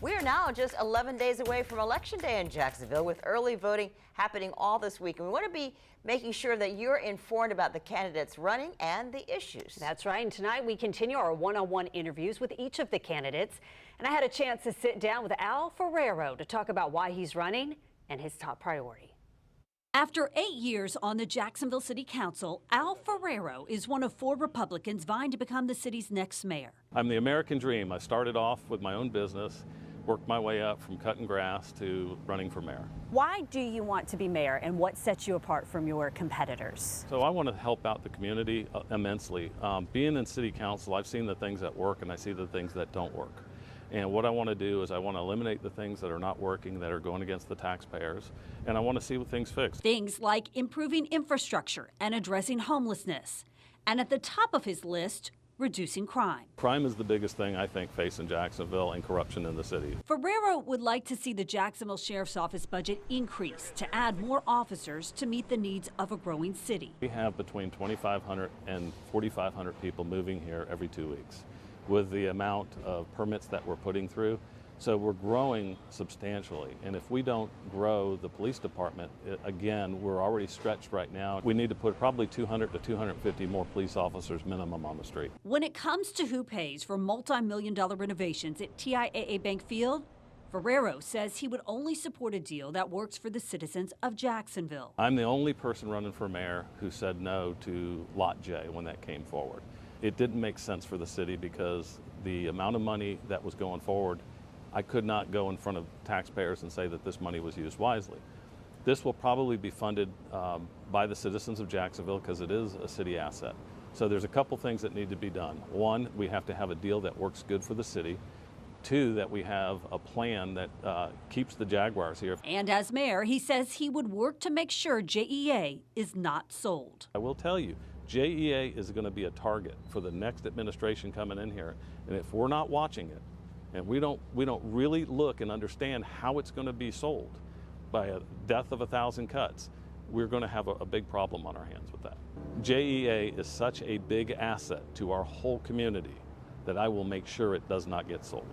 We are now just 11 days away from Election Day in Jacksonville, with early voting happening all this week. And we want to be making sure that you're informed about the candidates running and the issues. That's right. And tonight we continue our one-on-one interviews with each of the candidates. And I had a chance to sit down with Al Ferraro to talk about why he's running and his top priority. After 8 years on the Jacksonville City Council, Al Ferraro is one of 4 Republicans vying to become the city's next mayor. I'm the American dream. I started off with my own business, worked my way up from cutting grass to running for mayor. Why do you want to be mayor, and what sets you apart from your competitors? So I want to help out the community immensely. Being in city council, I've seen the things that work and I see the things that don't work. And what I want to do is I want to eliminate the things that are not working, that are going against the taxpayers, and I want to see what things fixed. Things like improving infrastructure and addressing homelessness. And at the top of his list, reducing crime. Crime is the biggest thing, I think, facing Jacksonville, and corruption in the city. Ferraro would like to see the Jacksonville Sheriff's Office budget increase to add more officers to meet the needs of a growing city. We have between 2,500 and 4,500 people moving here every 2 weeks with the amount of permits that we're putting through. So we're growing substantially, and if we don't grow the police department, again, we're already stretched right now. We need to put probably 200 to 250 more police officers minimum on the street. When it comes to who pays for multi-million-dollar renovations at TIAA Bank Field, Ferraro says he would only support a deal that works for the citizens of Jacksonville. I'm the only person running for mayor who said no to Lot J when that came forward. It didn't make sense for the city because the amount of money that was going forward, I could not go in front of taxpayers and say that this money was used wisely. This will probably be funded by the citizens of Jacksonville because it is a city asset. So there's a couple things that need to be done. One, we have to have a deal that works good for the city. 2, that we have a plan that keeps the Jaguars here. And as mayor, he says he would work to make sure JEA is not sold. I will tell you, JEA is going to be a target for the next administration coming in here. And if we're not watching it, and we don't really look and understand how it's going to be sold by a death of 1,000 cuts, we're going to have a big problem on our hands with that. JEA is such a big asset to our whole community that I will make sure it does not get sold.